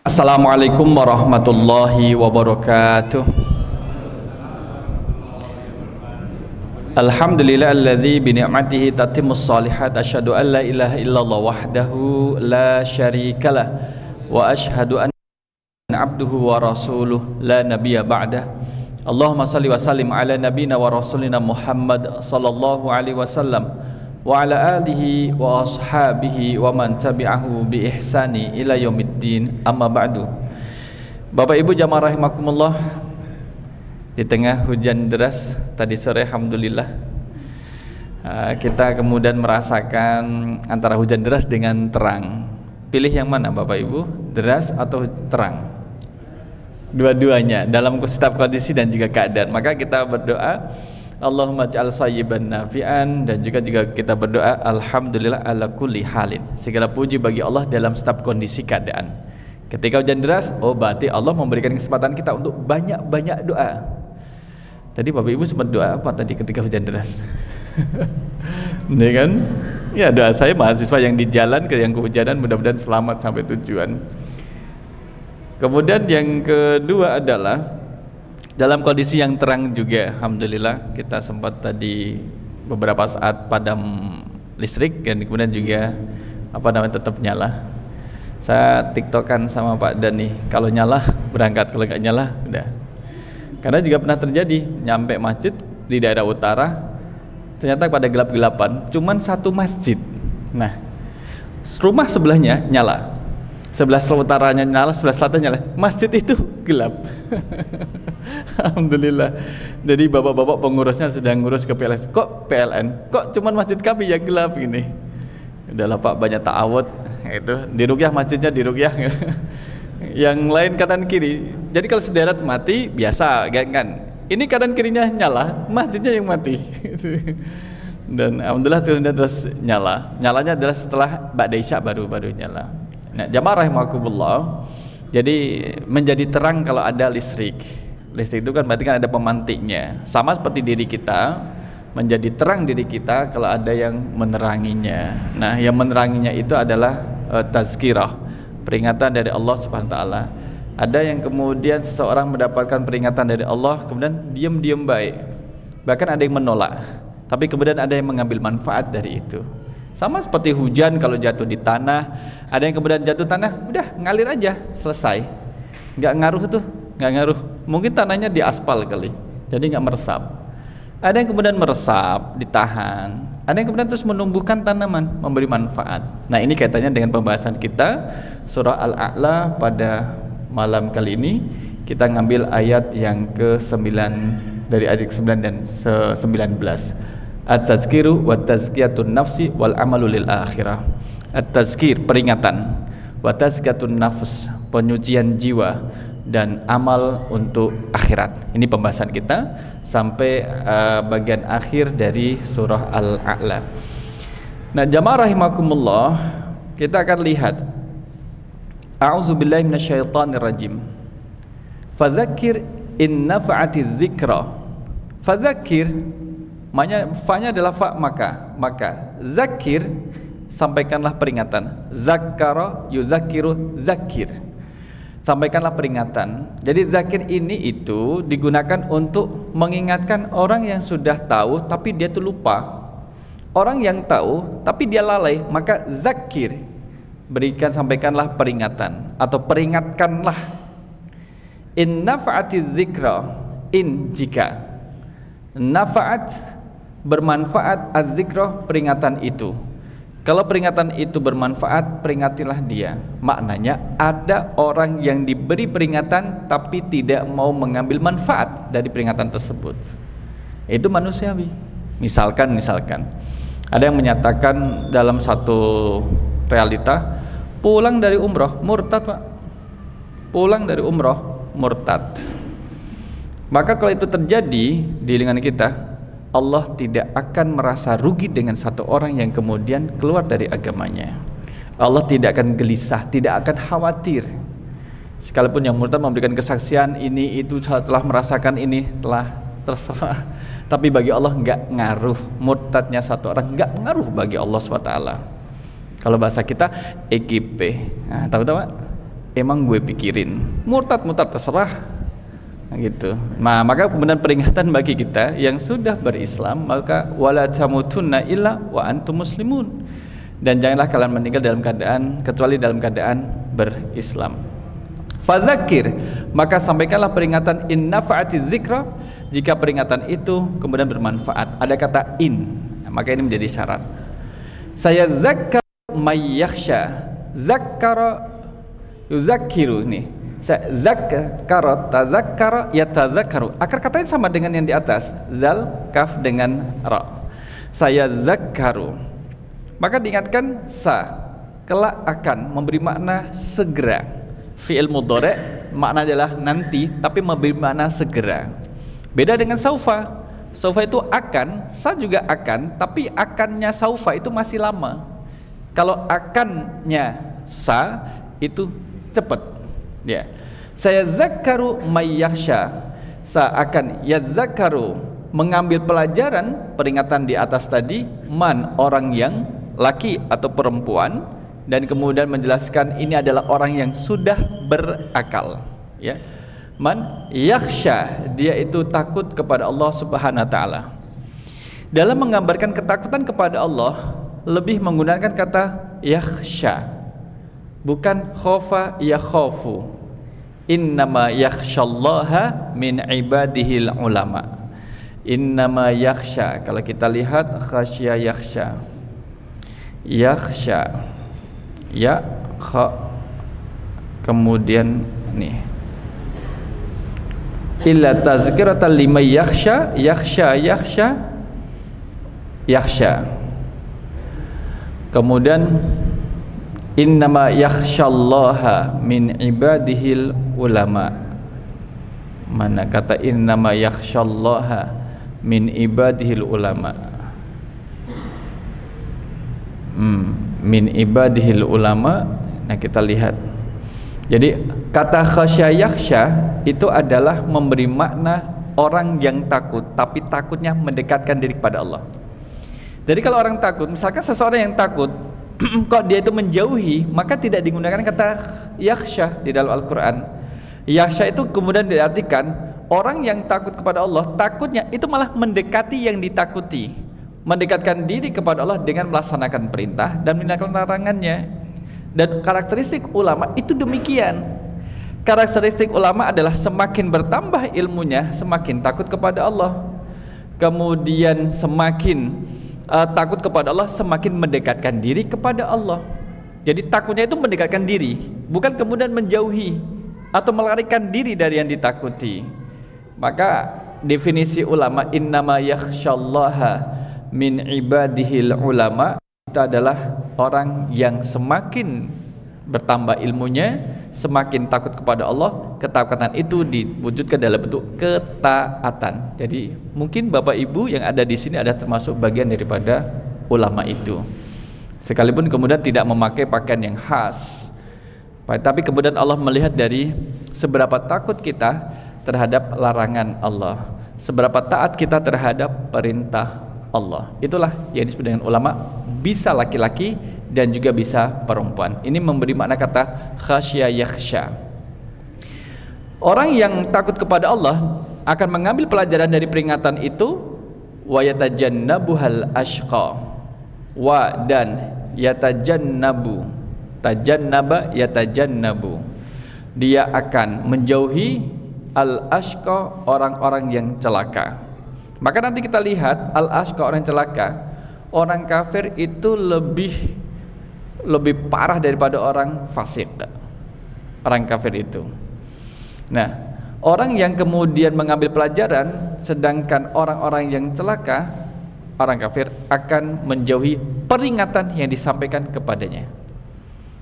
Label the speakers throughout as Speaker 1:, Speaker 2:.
Speaker 1: Assalamualaikum warahmatullahi wabarakatuh. Alhamdulillahilladzi bi ni'matihi tatimmus shalihat. Asyhadu an la ilaha illallah wahdahu la syarikalah wa asyhadu anna abduhu wa rasuluh la nabiyya ba'dah. Allahumma salli wa sallim ala nabiyyina wa rasulina Muhammad sallallahu alaihi wasallam wa ala alihi wa ashabihi wa man tabi'ahu bi ihsani ila yaumiddin, amma ba'du. Bapak Ibu jamaah rahimakumullah, di tengah hujan deras tadi sore alhamdulillah kita kemudian merasakan antara hujan deras dengan terang. Pilih yang mana Bapak Ibu, deras atau terang? Dua-duanya dalam setiap kondisi dan juga keadaan. Maka kita berdoa Allahumma ja'al sayyiban nafi'an, dan juga kita berdoa alhamdulillah ala kulli halin. Segala puji bagi Allah dalam setiap kondisi keadaan. Ketika hujan deras, oh berarti Allah memberikan kesempatan kita untuk banyak-banyak doa. Tadi Bapak Ibu sempat doa apa tadi ketika hujan deras? Ini kan? Ya, doa saya mahasiswa yang di jalan yang kehujanan mudah-mudahan selamat sampai tujuan. Kemudian yang kedua adalah dalam kondisi yang terang juga, alhamdulillah kita sempat tadi beberapa saat padam listrik dan kemudian juga tetap nyala. Saya tiktokan sama Pak Dan nih, kalau nyala berangkat, kalau nggak nyala udah. Karena juga pernah terjadi nyampe masjid di daerah utara, ternyata pada gelap-gelapan, cuman satu masjid. Nah, rumah sebelahnya nyala, sebelah utaranya nyala, sebelah selatan nyala, masjid itu gelap. Alhamdulillah. Jadi bapak-bapak pengurusnya sedang ngurus ke PLN. Kok PLN? Kok cuman masjid kami yang gelap gini? Udahlah Pak, banyak ta'awud itu. Diruqyah masjidnya diruqyah. Yang lain kanan kiri. Jadi kalau sederet mati biasa kan. Ini kanan kirinya nyala, masjidnya yang mati. Dan alhamdulillah terus nyala. Nyalanya adalah setelah ba'da isya baru nyala. Nah, jamaah rahimakumullah. Jadi menjadi terang kalau ada listrik. Listrik itu kan berarti kan ada pemantiknya. Sama seperti diri kita, menjadi terang diri kita kalau ada yang meneranginya. Nah, yang meneranginya itu adalah tazkirah, peringatan dari Allah Subhanahu wa taala. Ada yang kemudian seseorang mendapatkan peringatan dari Allah kemudian diam-diam baik. Bahkan ada yang menolak, tapi kemudian ada yang mengambil manfaat dari itu. Sama seperti hujan kalau jatuh di tanah, ada yang kemudian jatuh tanah, udah ngalir aja, selesai. Nggak ngaruh tuh, nggak ngaruh. Mungkin tanahnya di aspal kali, jadi nggak meresap. Ada yang kemudian meresap, ditahan. Ada yang kemudian terus menumbuhkan tanaman, memberi manfaat. Nah, ini kaitannya dengan pembahasan kita surah Al-A'la pada malam kali ini. Kita ngambil ayat yang ke-9 dari ayat ke-9 dan ke-19. At-tazkiru wa tazkiyatun nafsi wal amalu lil akhirah. At-tazkir, peringatan, wa tazkiyatun nafs, penyucian jiwa, dan amal untuk akhirat. Ini pembahasan kita sampai bagian akhir dari surah Al-A'la. Nah, jamaah rahimakumullah, kita akan lihat a'udzubillahi minasyaitonirrajim. Fadzakir in nafa'ati dzikra. Fadzakir, fa-nya adalah fa, maka zakir, sampaikanlah peringatan. Zakkara yudzakiru zakir, sampaikanlah peringatan. Jadi zakir ini itu digunakan untuk mengingatkan orang yang sudah tahu tapi dia tuh lupa. Orang yang tahu tapi dia lalai, maka zakir, sampaikanlah peringatan atau peringatkanlah. In nafa'ati dzikra, in jika nafaat bermanfaat, az-zikra peringatan itu. Kalau peringatan itu bermanfaat, peringatilah dia. Maknanya ada orang yang diberi peringatan tapi tidak mau mengambil manfaat dari peringatan tersebut. Itu manusiawi. Misalkan ada yang menyatakan dalam satu realita, pulang dari umroh murtad Pak. Pulang dari umroh murtad. Maka kalau itu terjadi di lingkungan kita, Allah tidak akan merasa rugi dengan satu orang yang kemudian keluar dari agamanya. Allah tidak akan gelisah, tidak akan khawatir. Sekalipun yang murtad memberikan kesaksian ini itu telah merasakan ini, telah terserah. Tapi bagi Allah enggak ngaruh. Murtadnya satu orang enggak pengaruh bagi Allah SWT. Kalau bahasa kita EGP. Nah, tahu Pak? emang gue pikirin. Murtad terserah. Nah, gitu. Nah, maka kemudian peringatan bagi kita yang sudah berislam, maka wala tamutunna illa wa antum muslimun. Dan janganlah kalian meninggal dalam keadaan kecuali dalam keadaan berislam. Fadzakir, maka sampaikanlah peringatan in nafa'ati dzikra, jika peringatan itu kemudian bermanfaat. Ada kata in, maka ini menjadi syarat. Saya zakkar may yakhsha. Zakkara yuzakkiru nih. Zakkara tazakkara yatazakkaru. Akar katanya sama dengan yang di atas, zal kaf dengan ra. Saya zakkaru. Maka diingatkan kelak akan memberi makna segera. Fi'il mudhari' makna adalah nanti, tapi memberi makna segera. Beda dengan saufa. Saufa itu akan, juga akan, tapi akannya saufa itu masih lama. Kalau akannya itu cepat. Ya. Saya zakkaru may yakhsha. Akan yazakkaru, mengambil pelajaran peringatan di atas tadi, man, orang yang laki atau perempuan, dan kemudian menjelaskan ini adalah orang yang sudah berakal, ya. Man yakhsha, dia itu takut kepada Allah Subhanahu wa taala. Dalam menggambarkan ketakutan kepada Allah lebih menggunakan kata yakhsha, bukan khofa yakhofu. Innama yakhshallaha min ibadihil ulama. Innama yakhsha, kalau kita lihat khasya yakhsha, yakhsha, ya kha, kemudian nih illa tazkiratan liman yakhsha, yakhsha, kemudian innama yakhshallaha min ibadihil ulama. Mana kata innama yakhshallaha min ibadihil ulama? Min ibadihil ulama. Nah, kita lihat. Jadi kata khasya yakhsha itu adalah memberi makna orang yang takut, tapi takutnya mendekatkan diri kepada Allah. Jadi kalau orang takut, misalkan seseorang yang takut kok dia itu menjauhi, maka tidak digunakan kata yakhsha di dalam Al-Quran. Yakhsha itu kemudian diartikan orang yang takut kepada Allah, takutnya itu malah mendekati yang ditakuti, mendekatkan diri kepada Allah dengan melaksanakan perintah dan meninggalkan larangannya. Dan karakteristik ulama itu demikian. Karakteristik ulama adalah semakin bertambah ilmunya, semakin takut kepada Allah. Kemudian semakin takut kepada Allah, semakin mendekatkan diri kepada Allah. Jadi takutnya itu mendekatkan diri, bukan kemudian menjauhi atau melarikan diri dari yang ditakuti. Maka definisi ulama innama yakhshallaha min ibadihil ulama itu adalah orang yang semakin bertambah ilmunya, semakin takut kepada Allah. Ketakutan itu diwujudkan dalam bentuk ketaatan. Jadi mungkin Bapak Ibu yang ada di sini ada termasuk bagian daripada ulama itu, sekalipun kemudian tidak memakai pakaian yang khas, tapi kemudian Allah melihat dari seberapa takut kita terhadap larangan Allah, seberapa taat kita terhadap perintah Allah. Itulah yang disebut dengan ulama, bisa laki-laki dan juga bisa perempuan. Ini memberi makna kata khasya yakhsha. Orang yang takut kepada Allah akan mengambil pelajaran dari peringatan itu, wa yatajannabuhal ashqa, wa dan yatajannabu, tajannaba yatajannabu, dia akan menjauhi al ashqa, orang-orang yang celaka. Maka nanti kita lihat al ashqa, orang celaka, orang kafir itu lebih parah daripada orang fasik, orang kafir itu. Nah, orang yang kemudian mengambil pelajaran, sedangkan orang-orang yang celaka, orang kafir, akan menjauhi peringatan yang disampaikan kepadanya.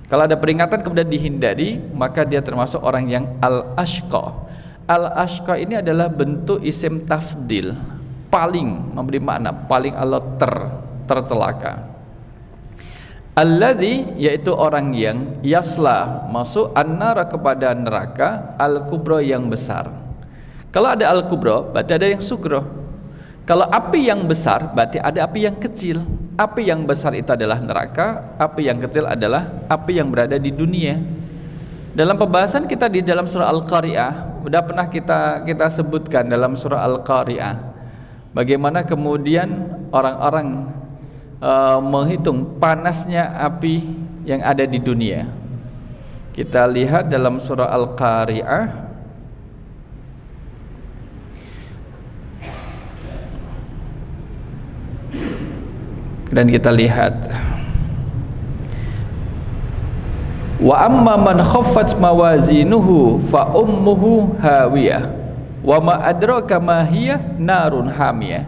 Speaker 1: Kalau ada peringatan kemudian dihindari, maka dia termasuk orang yang al-ashqa. Al-ashqa ini adalah bentuk isim tafdil, paling memberi makna, paling Allah tercelaka. Alladzi, yaitu orang yang yasla, masuk an-nara, kepada neraka, al-kubra, yang besar. Kalau ada al-kubra berarti ada yang sugro. Kalau api yang besar berarti ada api yang kecil. Api yang besar itu adalah neraka, api yang kecil adalah api yang berada di dunia. Dalam pembahasan kita di dalam surah Al-Qari'ah, sudah pernah kita sebutkan dalam surah Al-Qari'ah bagaimana kemudian orang-orang menghitung panasnya api yang ada di dunia. Kita lihat dalam surah Al-Qari'ah dan kita lihat, wa amma man khaffat mawazinuhu fa ummuhu hawiyah wa ma adraka ma hiya narun hamiyah.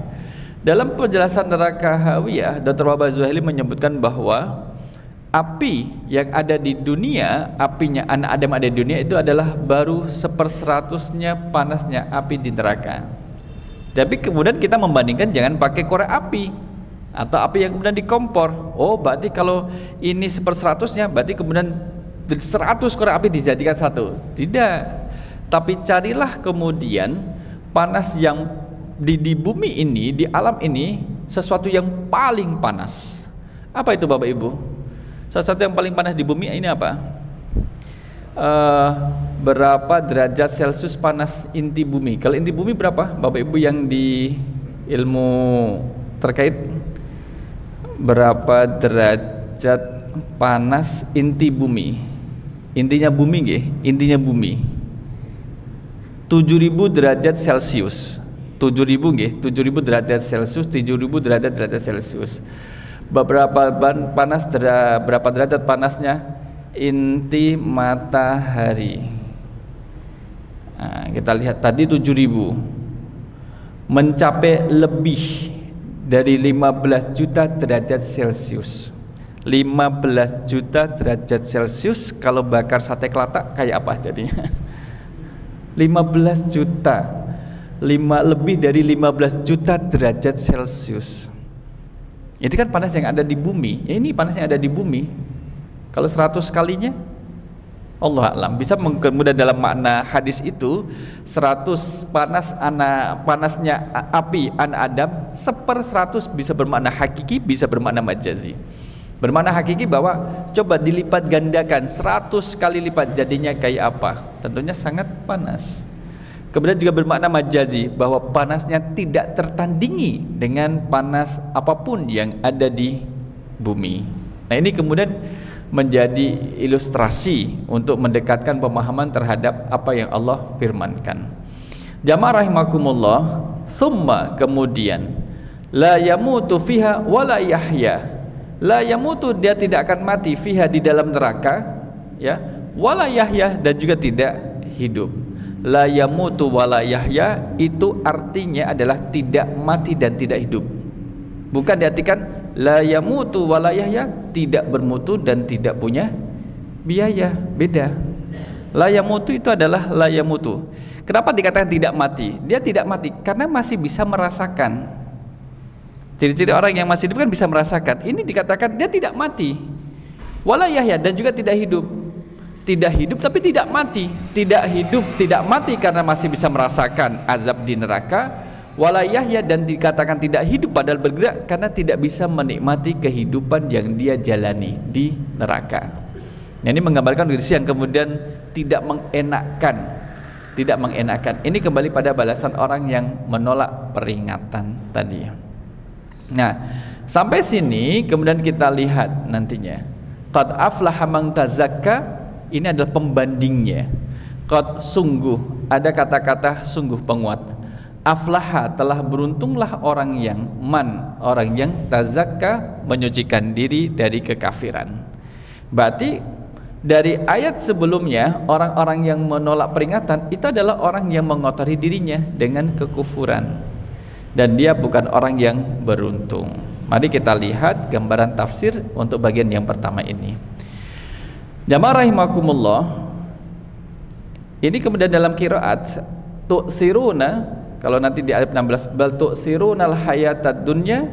Speaker 1: Dalam penjelasan neraka hawiyah, Dr. Wahbah Zuhaili menyebutkan bahwa api yang ada di dunia, apinya anak Adam ada di dunia itu adalah baru 1/100-nya panasnya api di neraka. Tapi kemudian kita membandingkan jangan pakai korek api atau api yang kemudian di kompor. Oh, berarti kalau ini 1/100-nya, berarti kemudian 100 korek api dijadikan satu. Tidak. Tapi carilah kemudian panas yang di bumi ini, di alam ini, sesuatu yang paling panas. Apa itu Bapak Ibu? Sesuatu yang paling panas di bumi ini apa? Berapa derajat Celcius panas inti bumi? Kalau inti bumi berapa? Bapak Ibu yang di ilmu terkait, berapa derajat panas inti bumi? Intinya bumi nggih, intinya bumi 7.000 derajat Celcius. 7.000 nggih, 7.000 derajat Celcius, 7.000 derajat Celcius. Berapa derajat panasnya inti matahari? Nah, kita lihat tadi 7.000 mencapai lebih dari 15 juta derajat Celcius. 15 juta derajat Celcius kalau bakar sate kelatak kayak apa jadinya? 15 juta, lebih dari 15 juta derajat Celcius. Itu kan panas yang ada di bumi. Ya, ini panas yang ada di bumi. Kalau 100 kalinya, Allah alam. Bisa kemudian dalam makna hadis itu 100 panasnya api anak Adam 1/100 bisa bermakna hakiki, bisa bermakna majazi. Bermakna hakiki bahwa coba dilipat gandakan 100 kali lipat jadinya kayak apa? Tentunya sangat panas. Kemudian juga bermakna majazi bahwa panasnya tidak tertandingi dengan panas apapun yang ada di bumi. Nah, ini kemudian menjadi ilustrasi untuk mendekatkan pemahaman terhadap apa yang Allah firmankan. Jamaah rahimakumullah, thumma kemudian la yamutu fiha wala yahya. La yamutu, dia tidak akan mati, fiha di dalam neraka, ya, wala yahya, dan juga tidak hidup. La yamutu wala yahya itu artinya adalah tidak mati dan tidak hidup. Bukan diartikan la yamutu wala yahya, tidak bermutu dan tidak punya biaya. Beda. La yamutu itu adalah la yamutu. Kenapa dikatakan tidak mati? Dia tidak mati karena masih bisa merasakan. Ciri-ciri orang yang masih hidup kan bisa merasakan. Ini dikatakan dia tidak mati. Wala yahya, dan juga tidak hidup. Tidak hidup tapi tidak mati. Tidak hidup, tidak mati karena masih bisa merasakan azab di neraka. Wala yahya, dan dikatakan tidak hidup padahal bergerak karena tidak bisa menikmati kehidupan yang dia jalani di neraka. Ini menggambarkan kondisi yang kemudian tidak mengenakkan. Tidak mengenakkan. Ini kembali pada balasan orang yang menolak peringatan tadi. Nah, sampai sini kemudian kita lihat nantinya. Qad aflaha man tazakka, ini adalah pembandingnya. Qad, sungguh, ada kata-kata sungguh penguat. Aflaha, telah beruntunglah orang yang orang yang tazakka, menyucikan diri dari kekafiran. Berarti dari ayat sebelumnya, orang-orang yang menolak peringatan itu adalah orang yang mengotori dirinya dengan kekufuran, dan dia bukan orang yang beruntung. Mari kita lihat gambaran tafsir untuk bagian yang pertama ini. Jamaah rahimakumullah, ini kemudian dalam qiraat tu'siruna, kalau nanti di ayat 16 bal tu'sirunal hayatad dunya,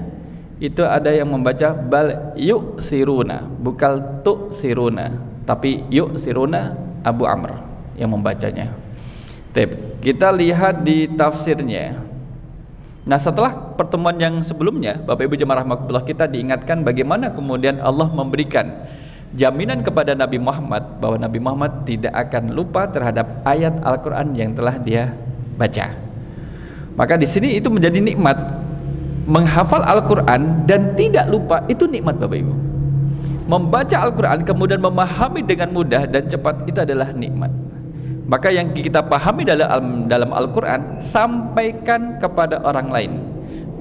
Speaker 1: itu ada yang membaca bal yu'siruna, bukan tu'siruna, tapi yu'siruna. Abu Amr yang membacanya. Kita lihat di tafsirnya. Nah, setelah pertemuan yang sebelumnya, Bapak Ibu jemaah rahmatullah, kita diingatkan bagaimana kemudian Allah memberikan jaminan kepada Nabi Muhammad bahwa Nabi Muhammad tidak akan lupa terhadap ayat Al-Quran yang telah dia baca. Maka di sini itu menjadi nikmat. Menghafal Al-Quran dan tidak lupa itu nikmat Bapak Ibu. Membaca Al-Quran kemudian memahami dengan mudah dan cepat itu adalah nikmat. Maka yang kita pahami dalam Al-Quran sampaikan kepada orang lain.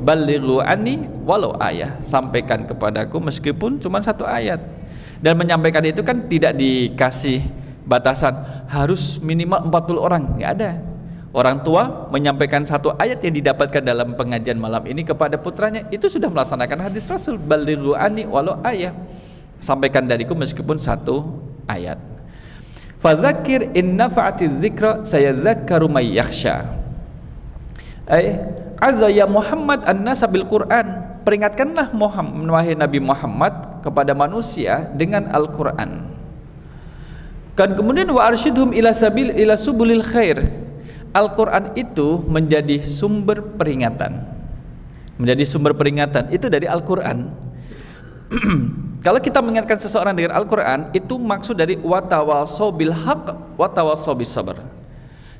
Speaker 1: Balighu anni walau ayah, sampaikan kepadaku meskipun cuma satu ayat. Dan menyampaikan itu kan tidak dikasih batasan harus minimal 40 orang, nggak ada. Orang tua menyampaikan satu ayat yang didapatkan dalam pengajian malam ini kepada putranya, itu sudah melaksanakan hadis Rasul, balighu anni walau ayah, sampaikan dariku meskipun satu ayat. Fadzakir in nafa'ati dzikra sayadzakkaru may yakhsha. Azza ya Muhammad an-nasa bil Quran, peringatkanlah Muhammad, wahai Nabi Muhammad, kepada manusia dengan Al-Quran. Dan kemudian wa arsyidhum ila subulil khair. Al-Quran itu menjadi sumber peringatan. Menjadi sumber peringatan itu dari Al-Quran. Kalau kita mengingatkan seseorang dengan Al-Quran, itu maksud dari watawasau bil haq watawasau bis sabr.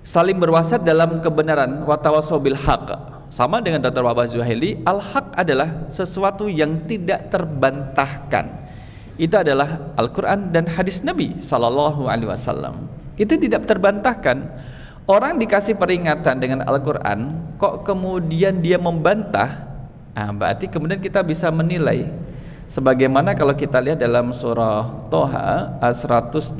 Speaker 1: Saling berwasiat dalam kebenaran, watawasau bil haq. Sama dengan Dr. Wahbah Zuhaili, al-haq adalah sesuatu yang tidak terbantahkan. Itu adalah Al-Quran dan hadis Nabi SAW. Itu tidak terbantahkan. Orang dikasih peringatan dengan Al-Quran, kok kemudian dia membantah, berarti kemudian kita bisa menilai. Sebagaimana kalau kita lihat dalam surah Toha 124.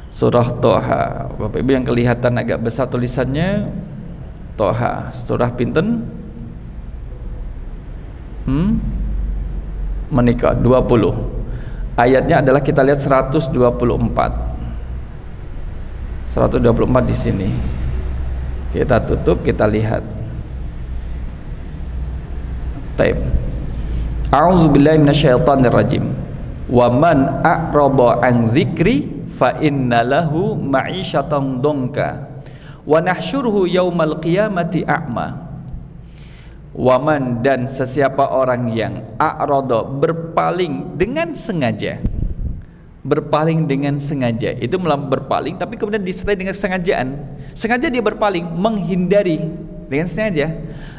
Speaker 1: Surah Toha, Bapak Ibu yang kelihatan agak besar tulisannya, Toha, surah pinten? Menikah 20. Ayatnya adalah kita lihat 124. 124 di sini. Kita tutup, kita lihat. Taib. A'udzubillahi minasyaitonirrajim. Wa man a'rada an dzikri fa innalahu ma'isyatan dongka wa nahsyuruhu yaumal qiyamati a'ma. Waman, dan sesiapa orang yang a'rada, berpaling dengan sengaja. Berpaling dengan sengaja, itu berpaling tapi kemudian disertai dengan sengajaan. Sengaja dia berpaling, menghindari dengan sengaja.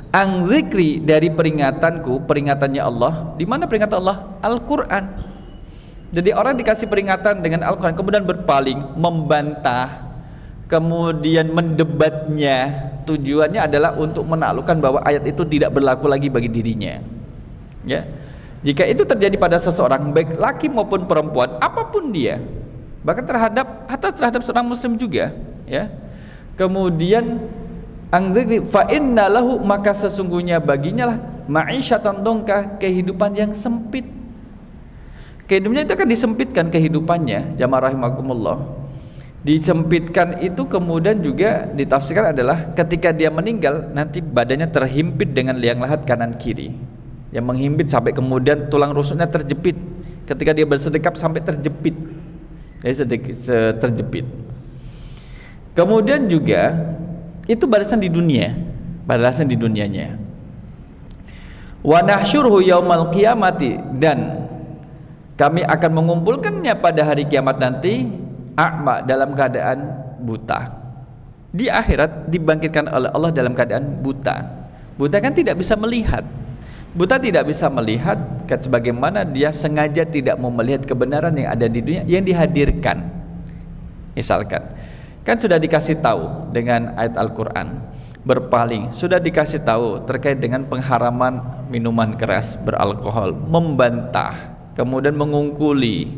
Speaker 1: Ang zikri, dari peringatanku, peringatannya Allah. Di mana peringatan Allah? Al-Quran. Jadi orang dikasih peringatan dengan Al-Quran kemudian berpaling, membantah, kemudian mendebatnya, tujuannya adalah untuk menaklukkan bahwa ayat itu tidak berlaku lagi bagi dirinya. Ya, jika itu terjadi pada seseorang, baik laki maupun perempuan, apapun dia, bahkan terhadap seorang muslim juga, ya. Kemudian angdzikri fa innalahu, maka sesungguhnya baginya lah ma'isyatan dongka, kehidupan yang sempit. Kehidupannya itu akan disempitkan kehidupannya, jamaah rahimakumullah. Disempitkan itu kemudian juga ditafsirkan adalah ketika dia meninggal nanti badannya terhimpit dengan liang lahat kanan kiri, yang menghimpit sampai kemudian tulang rusuknya terjepit. Ketika dia bersedekap sampai terjepit, terjepit. Kemudian juga itu balasan di dunia, balasan di dunianya. Wa nahsyuruhu yaumal qiyamati, dan kami akan mengumpulkannya pada hari kiamat nanti a'ma, dalam keadaan buta. Di akhirat dibangkitkan oleh Allah dalam keadaan buta. Buta kan tidak bisa melihat. Buta tidak bisa melihat sebagaimana dia sengaja tidak mau melihat kebenaran yang ada di dunia yang dihadirkan. Misalkan kan sudah dikasih tahu dengan ayat Al-Quran, berpaling, sudah dikasih tahu terkait dengan pengharaman minuman keras beralkohol, membantah, kemudian mengungkuli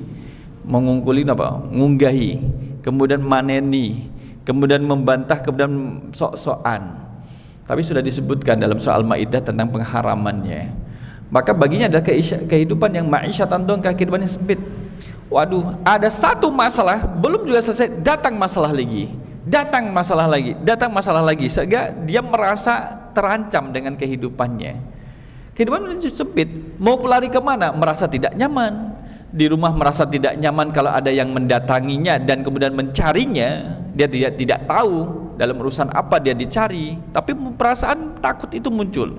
Speaker 1: apa? Ngunggahi, kemudian maneni, kemudian membantah, kemudian sok-sokan. Tapi sudah disebutkan dalam surah Al-Maidah tentang pengharamannya. Maka baginya adalah kehidupan yang ma'isyatan dongka, kehidupan yang sempit. Waduh, ada satu masalah belum juga selesai, datang masalah lagi, datang masalah lagi, datang masalah lagi, sehingga dia merasa terancam dengan kehidupannya. Kehidupan menjadi sempit. Mau pelari kemana? Merasa tidak nyaman. Di rumah merasa tidak nyaman kalau ada yang mendatanginya dan kemudian mencarinya. Dia tidak tahu dalam urusan apa dia dicari, tapi perasaan takut itu muncul.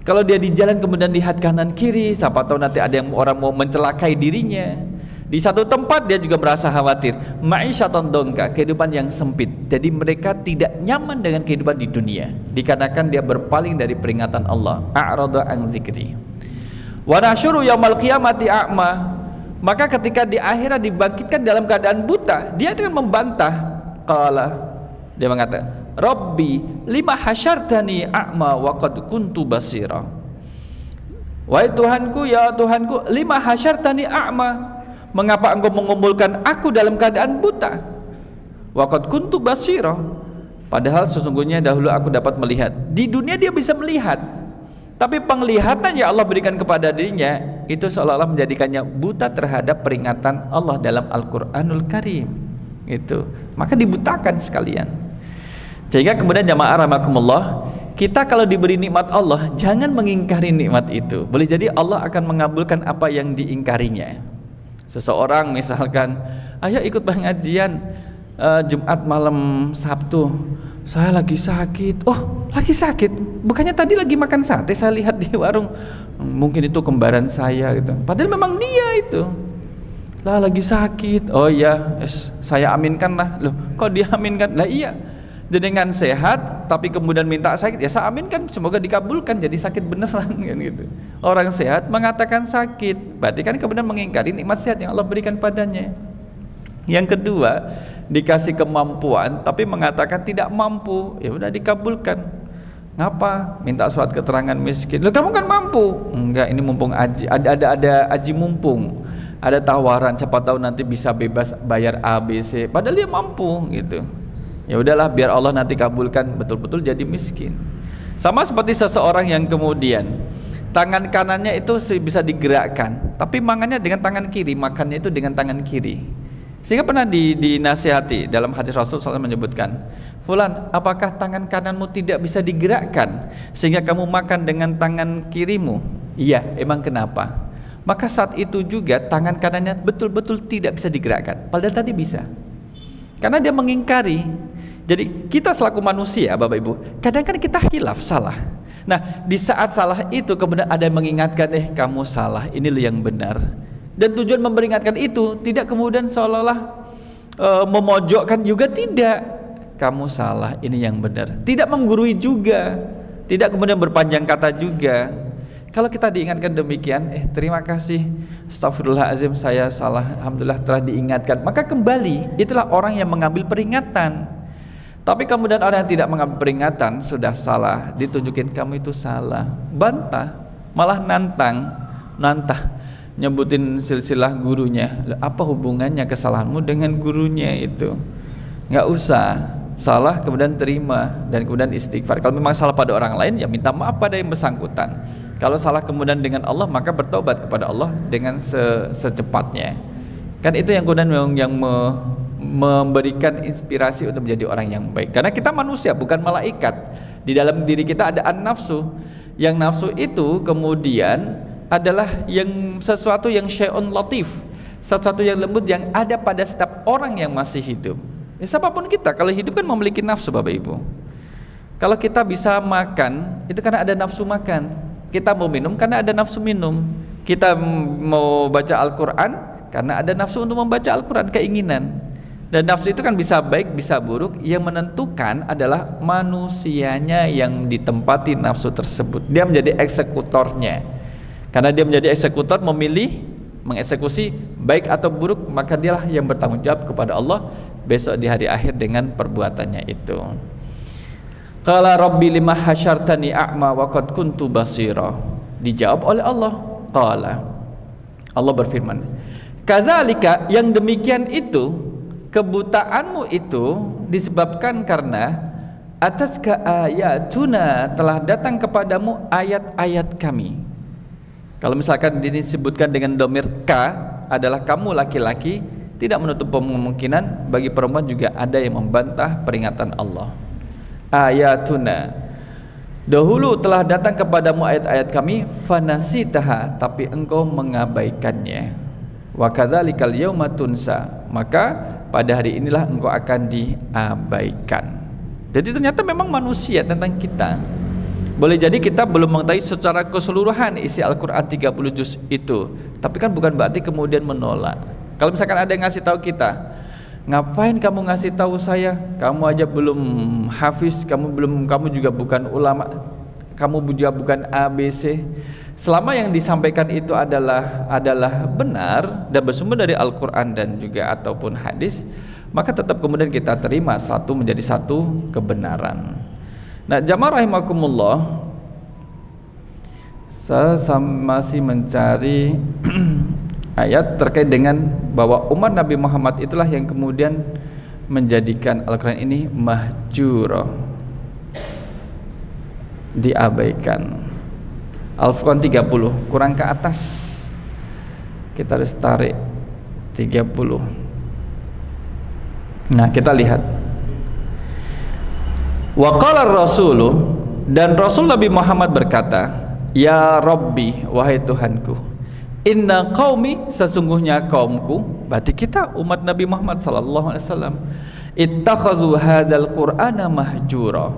Speaker 1: Kalau dia di jalan kemudian lihat kanan kiri, siapa tahu nanti ada yang orang mau mencelakai dirinya. Di satu tempat dia juga merasa khawatir, ma'isyatan dongka, kehidupan yang sempit. Jadi mereka tidak nyaman dengan kehidupan di dunia, dikarenakan dia berpaling dari peringatan Allah. A'rada an dzikri. Wa nasyuru yaumal qiyamati a'ma. Maka ketika di akhirat dibangkitkan dalam keadaan buta, dia akan membantah. Qala, dia mengatakan, Rabbi lima hasyartani a'ma wa qad kuntu basira. Wahai Tuhanku, ya Tuhanku, lima hasyartani a'ma, mengapa engkau mengumpulkan aku dalam keadaan buta? Wa qad kuntu basira, padahal sesungguhnya dahulu aku dapat melihat. Di dunia dia bisa melihat, tapi penglihatan yang Allah berikan kepada dirinya itu seolah-olah menjadikannya buta terhadap peringatan Allah dalam Al-Qur'anul Karim. Itu, maka dibutakan sekalian. Sehingga kemudian jamaah rahimakumullah, kita kalau diberi nikmat Allah jangan mengingkari nikmat itu. Boleh jadi Allah akan mengabulkan apa yang diingkarinya. Seseorang misalkan, ayo ikut pengajian Jumat malam Sabtu, saya lagi sakit. Oh, lagi sakit? Bukannya tadi lagi makan sate saya lihat di warung. Mungkin itu kembaran saya gitu. Padahal memang dia itu. Lah lagi sakit. Oh iya, saya aminkan lah. Loh, kok dia aminkan? Lah iya, dengan sehat tapi kemudian minta sakit, ya saya aminkan semoga dikabulkan jadi sakit beneran kan gitu. Orang sehat mengatakan sakit, berarti kan kemudian mengingkari nikmat sehat yang Allah berikan padanya. Yang kedua, dikasih kemampuan tapi mengatakan tidak mampu, ya udah dikabulkan. Ngapa? Minta surat keterangan miskin. Loh, kamu kan mampu. Enggak, ini mumpung aji, ada aji mumpung. Ada tawaran, siapa tahu nanti bisa bebas bayar ABC, padahal dia mampu gitu. Ya udahlah, biar Allah nanti kabulkan, betul-betul jadi miskin. Sama seperti seseorang yang kemudian tangan kanannya itu bisa digerakkan, tapi makannya dengan tangan kiri, makannya itu dengan tangan kiri. Sehingga pernah dinasihati dalam hadis Rasul SAW menyebutkan, Fulan, apakah tangan kananmu tidak bisa digerakkan sehingga kamu makan dengan tangan kirimu? Iya, emang kenapa? Maka saat itu juga tangan kanannya betul-betul tidak bisa digerakkan, padahal tadi bisa. Karena dia mengingkari. Jadi kita selaku manusia, Bapak Ibu, kadang-kadang kita khilaf, salah. Nah, di saat salah itu kemudian ada yang mengingatkan, kamu salah, ini yang benar. Dan tujuan memperingatkan itu tidak kemudian seolah-olah memojokkan juga, tidak. Kamu salah, ini yang benar. Tidak menggurui juga, tidak kemudian berpanjang kata juga. Kalau kita diingatkan demikian, terima kasih, astagfirullahaladzim, saya salah, alhamdulillah telah diingatkan. Maka kembali, itulah orang yang mengambil peringatan. Tapi kemudian orang yang tidak mengambil peringatan, sudah salah, ditunjukin kamu itu salah, bantah, malah nantah, nyebutin silsilah gurunya. Apa hubungannya kesalahanmu dengan gurunya itu? Nggak usah. Salah kemudian terima dan kemudian istighfar. Kalau memang salah pada orang lain, ya minta maaf pada yang bersangkutan. Kalau salah kemudian dengan Allah, maka bertobat kepada Allah dengan secepatnya. Kan itu yang kemudian yang memberikan inspirasi untuk menjadi orang yang baik. Karena kita manusia, bukan malaikat. Di dalam diri kita ada an-nafsu. Yang nafsu itu kemudian adalah yang sesuatu yang syai'un latif, sesuatu yang lembut yang ada pada setiap orang yang masih hidup. Ya, siapapun kita, kalau hidup kan memiliki nafsu, Bapak Ibu. Kalau kita bisa makan, itu karena ada nafsu makan. Kita mau minum karena ada nafsu minum. Kita mau baca Al-Quran karena ada nafsu untuk membaca Al-Quran, keinginan. Dan nafsu itu kan bisa baik, bisa buruk. Yang menentukan adalah manusianya yang ditempati nafsu tersebut. Dia menjadi eksekutornya. Karena dia menjadi eksekutor, memilih, mengeksekusi baik atau buruk, maka dialah yang bertanggung jawab kepada Allah besok di hari akhir dengan perbuatannya itu. Qala rabbi lima hasyartani a'ma wa qad kuntu basira. Dijawab oleh Allah. Qala, Allah berfirman, kadzalika, yang demikian itu, kebutaanmu itu disebabkan karena ataska ayatuna, telah datang kepadamu ayat-ayat kami. Kalau misalkan disebutkan dengan domir ka, adalah kamu laki-laki, tidak menutup kemungkinan bagi perempuan juga ada yang membantah peringatan Allah. Ayatuna, dahulu telah datang kepadamu ayat-ayat kami, fanasitaha, tapi engkau mengabaikannya. Wa kadzalikal yauma tunsa, maka pada hari inilah engkau akan diabaikan. Jadi ternyata memang manusia tentang kita. Boleh jadi kita belum mengetahui secara keseluruhan isi Al-Quran 30 juz itu, tapi kan bukan berarti kemudian menolak. Kalau misalkan ada yang ngasih tahu kita, ngapain kamu ngasih tahu saya, kamu aja belum hafiz, kamu juga bukan ulama, kamu juga bukan ABC. Selama yang disampaikan itu adalah benar dan bersumber dari Al-Quran dan juga ataupun hadis, maka tetap kemudian kita terima satu menjadi satu kebenaran. Nah, jamaah rahimakumullah, saya masih mencari ayat terkait dengan bahwa umat Nabi Muhammad itulah yang kemudian menjadikan Al-Quran ini mahjura, diabaikan. Al-Furqan 30, kurang ke atas, kita harus tarik 30. Nah, kita lihat. Wa qala Rasulu, dan Rasul Nabi Muhammad berkata, ya Rabbi, wahai Tuhanku, inna qaumi, sesungguhnya kaumku, berarti kita umat Nabi Muhammad sallallahu alaihi wasallam, ittakhazu hadzal qur'ana mahjura,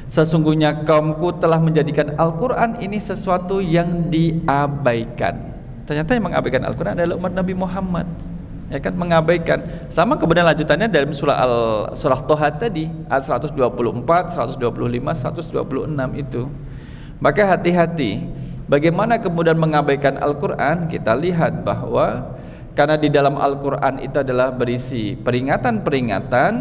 Speaker 1: sesungguhnya kaumku telah menjadikan Al-Quran ini sesuatu yang diabaikan. Ternyata yang mengabaikan Al-Quran adalah umat Nabi Muhammad, ya kan, mengabaikan. Sama kemudian lanjutannya dalam surah Toha tadi, ayat 124, 125, 126 itu. Maka hati-hati bagaimana kemudian mengabaikan Al-Quran. Kita lihat bahwa karena di dalam Al-Quran itu adalah berisi peringatan-peringatan,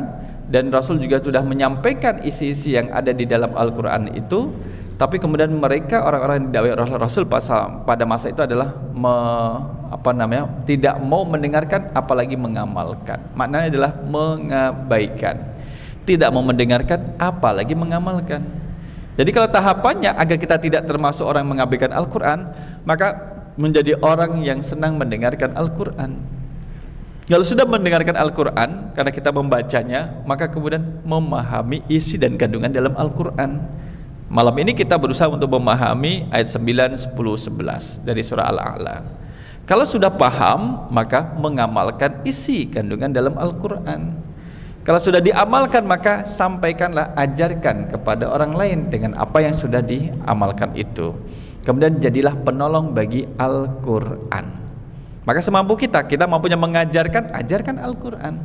Speaker 1: dan Rasul juga sudah menyampaikan isi-isi yang ada di dalam Al-Quran itu, tapi kemudian mereka orang-orang yang didakwai oleh Rasul pada masa itu adalah tidak mau mendengarkan apalagi mengamalkan. Maknanya adalah mengabaikan, tidak mau mendengarkan apalagi mengamalkan. Jadi kalau tahapannya agar kita tidak termasuk orang yang mengabaikan Al-Quran, maka menjadi orang yang senang mendengarkan Al-Quran. Kalau sudah mendengarkan Al-Quran, karena kita membacanya, maka kemudian memahami isi dan kandungan dalam Al-Quran. Malam ini kita berusaha untuk memahami ayat 9, 10, 11 dari surah Al-A'la. Kalau sudah paham, maka mengamalkan isi kandungan dalam Al-Quran. Kalau sudah diamalkan, maka sampaikanlah, ajarkan kepada orang lain dengan apa yang sudah diamalkan itu. Kemudian jadilah penolong bagi Al-Quran. Maka semampu kita mampunya mengajarkan, ajarkan Al-Quran.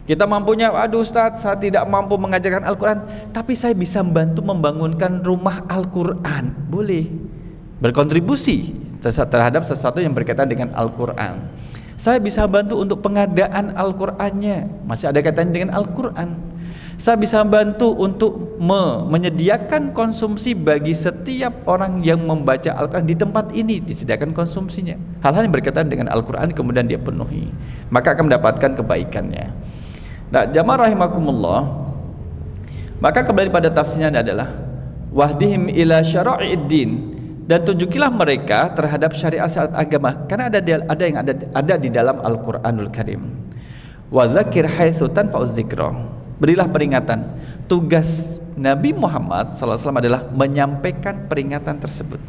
Speaker 1: Kita mampunya, aduh Ustaz, saya tidak mampu mengajarkan Al-Quran, tapi saya bisa membantu membangunkan rumah Al-Quran. Boleh berkontribusi terhadap sesuatu yang berkaitan dengan Al-Quran. Saya bisa bantu untuk pengadaan Al-Qurannya, masih ada kaitannya dengan Al-Quran. Saya bisa bantu untuk menyediakan konsumsi bagi setiap orang yang membaca Al-Quran di tempat ini, disediakan konsumsinya. Hal-hal yang berkaitan dengan Al-Quran kemudian dia penuhi, maka akan mendapatkan kebaikannya. Nah, jamaah rahimakumullah, maka kembali pada tafsirnya adalah wahdihim ila syara'iddin, dan tunjukilah mereka terhadap syariat-syariat agama, karena ada yang ada di dalam Al-Quranul Karim. Wa dzakir haitsu tanfa'uz dzikra, berilah peringatan. Tugas Nabi Muhammad SAW adalah menyampaikan peringatan tersebut.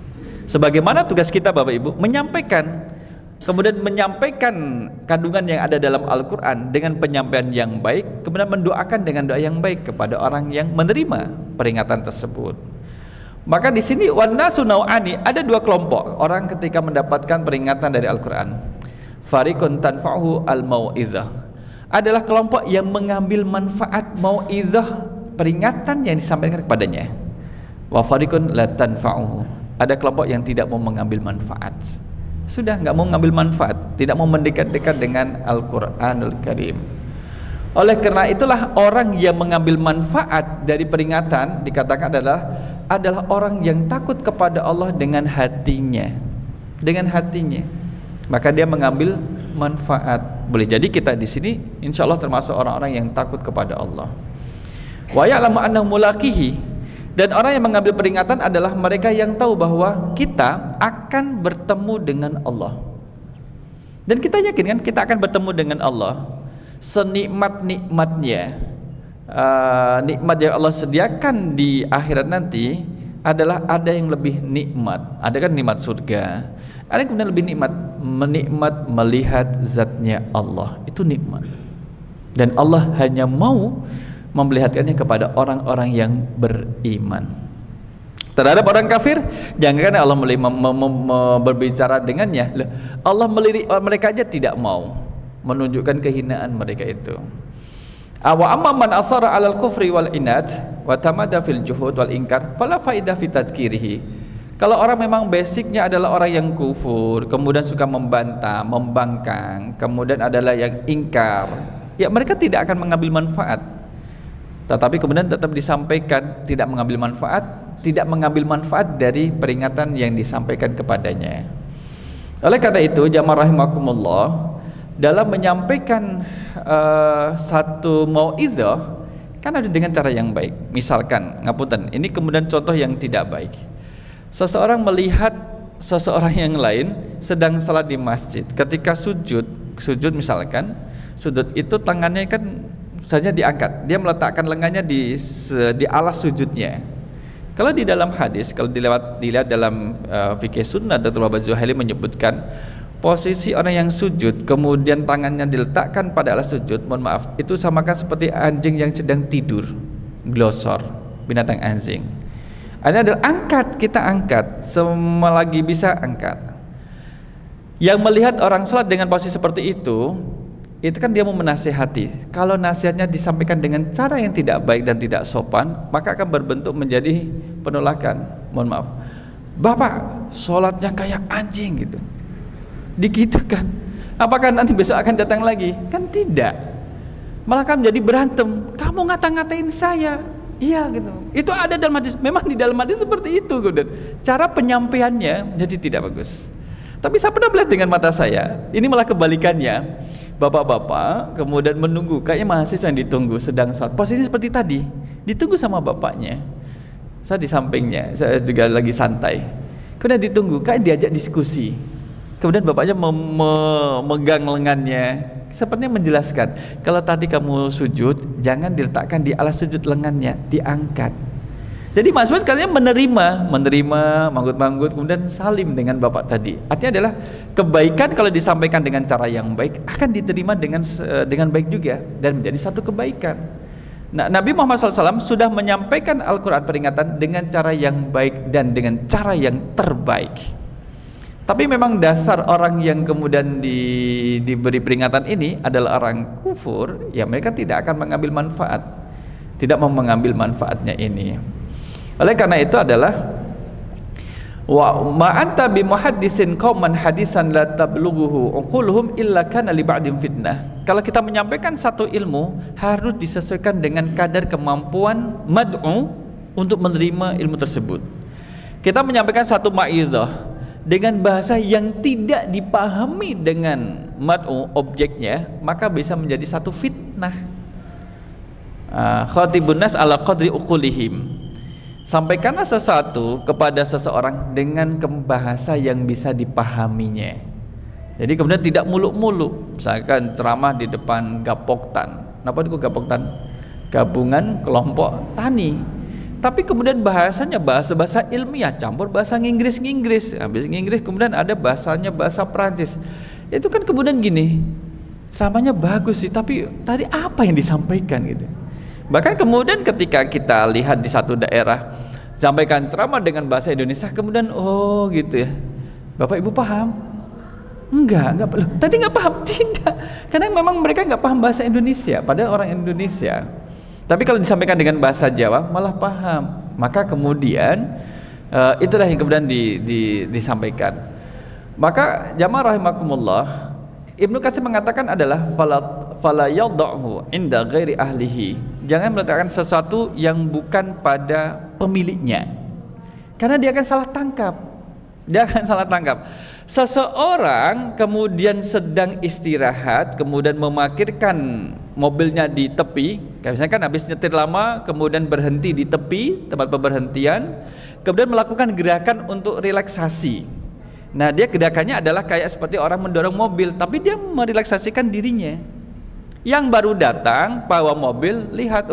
Speaker 1: Sebagaimana tugas kita Bapak Ibu menyampaikan, kemudian menyampaikan kandungan yang ada dalam Al-Quran dengan penyampaian yang baik, kemudian mendoakan dengan doa yang baik kepada orang yang menerima peringatan tersebut. Maka di sini wannasu nau'ani, ada dua kelompok orang ketika mendapatkan peringatan dari Al-Quran. Fariqun tanfa'uhu al-mau'izah, adalah kelompok yang mengambil manfaat mau'izah, peringatan yang disampaikan kepadanya. Wa fariqun la tanfa'uhu, ada kelompok yang tidak mau mengambil manfaat. Sudah nggak mau mengambil manfaat, tidak mau mendekat-dekat dengan Al-Quranul Karim. Oleh karena itulah orang yang mengambil manfaat dari peringatan dikatakan adalah orang yang takut kepada Allah dengan hatinya, maka dia mengambil manfaat. Boleh jadi kita di sini insya Allah termasuk orang-orang yang takut kepada Allah. Wa ya'lamu annahu mulaqihi, dan orang yang mengambil peringatan adalah mereka yang tahu bahwa kita akan bertemu dengan Allah, dan kita yakin kan kita akan bertemu dengan Allah. Senikmat-nikmatnya nikmat yang Allah sediakan di akhirat nanti adalah ada yang lebih nikmat. Ada kan nikmat surga, ada yang kemudian lebih nikmat melihat zatnya Allah, itu nikmat. Dan Allah hanya mau memperlihatkannya kepada orang-orang yang beriman. Terhadap orang kafir, jangan Allah berbicara dengannya. Allah melirik mereka aja tidak mau, menunjukkan kehinaan mereka itu. Awa amma man asara 'alal kufri wal inad wa tamada fil juhud wal inkar fala faidah fi tadhkirihi. Kalau orang memang basicnya adalah orang yang kufur, kemudian suka membantah, membangkang, kemudian adalah yang ingkar, ya mereka tidak akan mengambil manfaat. Tetapi kemudian tetap disampaikan, tidak mengambil manfaat dari peringatan yang disampaikan kepadanya. Oleh karena itu, jamaah rahimakumullah, dalam menyampaikan satu mau'izah kan ada dengan cara yang baik. Misalkan, ngapunten, ini kemudian contoh yang tidak baik. Seseorang melihat seseorang yang lain sedang salat di masjid, ketika sujud misalkan, sujud itu tangannya kan saja diangkat, dia meletakkan lengannya di alas sujudnya. Kalau di dalam hadis, kalau dilihat dalam fikih sunnah, Dr. Wahbah Zuhaili menyebutkan posisi orang yang sujud kemudian tangannya diletakkan pada alas sujud, mohon maaf, itu samakan seperti anjing yang sedang tidur, glosor, binatang anjing. Artinya adalah kita angkat selagi bisa angkat. Yang melihat orang salat dengan posisi seperti itu kan dia mau menasihati. Kalau nasihatnya disampaikan dengan cara yang tidak baik dan tidak sopan, maka akan berbentuk menjadi penolakan. Mohon maaf, Bapak sholatnya kayak anjing gitu, digitukan. Apakah nanti besok akan datang lagi? Kan tidak, malah kan menjadi berantem. Kamu ngata-ngatain saya, iya gitu. Itu ada dalam hadis, memang di dalam hadis seperti itu. Cara penyampaiannya jadi tidak bagus. Tapi saya pernah melihat dengan mata saya, ini malah kebalikannya. Bapak-bapak kemudian menunggu, kayaknya mahasiswa yang ditunggu sedang salat, posisi seperti tadi, ditunggu sama bapaknya. Saya di sampingnya, saya juga lagi santai. Kemudian ditunggu, kayak diajak diskusi. Kemudian bapaknya memegang lengannya, sepertinya menjelaskan, kalau tadi kamu sujud, jangan diletakkan di alas sujud lengannya, diangkat. Jadi maksudnya sekalian menerima, manggut-manggut, kemudian salim dengan bapak tadi. Artinya adalah kebaikan kalau disampaikan dengan cara yang baik akan diterima dengan baik juga dan menjadi satu kebaikan. Nah, Nabi Muhammad SAW sudah menyampaikan Al-Quran peringatan dengan cara yang baik dan dengan cara yang terbaik. Tapi memang dasar orang yang kemudian diberi peringatan ini adalah orang kufur, ya mereka tidak akan mengambil manfaat, tidak mau mengambil manfaatnya ini. Oleh karena itu adalah wa ma anta bi muhaddisin qauman hadisan la tablughuhu uquluhum illa kana li ba'din fitnah. Kalau kita menyampaikan satu ilmu harus disesuaikan dengan kadar kemampuan mad'u untuk menerima ilmu tersebut. Kita menyampaikan satu ma'izah dengan bahasa yang tidak dipahami dengan mad'u objeknya, maka bisa menjadi satu fitnah. Khatibun nas ala qadri uqulihim. Sampaikanlah sesuatu kepada seseorang dengan bahasa yang bisa dipahaminya. Jadi kemudian tidak muluk-muluk. Misalkan ceramah di depan Gapoktan. Kenapa itu Gapoktan? Gabungan Kelompok Tani. Tapi kemudian bahasanya bahasa ilmiah campur bahasa Inggris. Habis Inggris kemudian ada bahasanya bahasa Prancis. Itu kan kemudian gini, ceramahnya bagus sih, tapi tadi apa yang disampaikan gitu. Bahkan kemudian ketika kita lihat di satu daerah sampaikan ceramah dengan bahasa Indonesia, kemudian oh gitu ya, Bapak Ibu paham? Enggak tadi enggak paham, tidak, karena memang mereka enggak paham bahasa Indonesia, padahal orang Indonesia. Tapi kalau disampaikan dengan bahasa Jawa malah paham, maka kemudian itulah yang kemudian disampaikan. Maka jamaah rahimakumullah, Ibnu Katsir mengatakan adalah fala yad'u inda ghairi ahlihi. Jangan meletakkan sesuatu yang bukan pada pemiliknya, karena dia akan salah tangkap. Seseorang kemudian sedang istirahat, kemudian memarkirkan mobilnya di tepi, misalnya kan habis nyetir lama, kemudian berhenti di tepi tempat pemberhentian, kemudian melakukan gerakan untuk relaksasi. Nah, dia gerakannya adalah kayak seperti orang mendorong mobil, tapi dia merelaksasikan dirinya. Yang baru datang bawa mobil, lihat,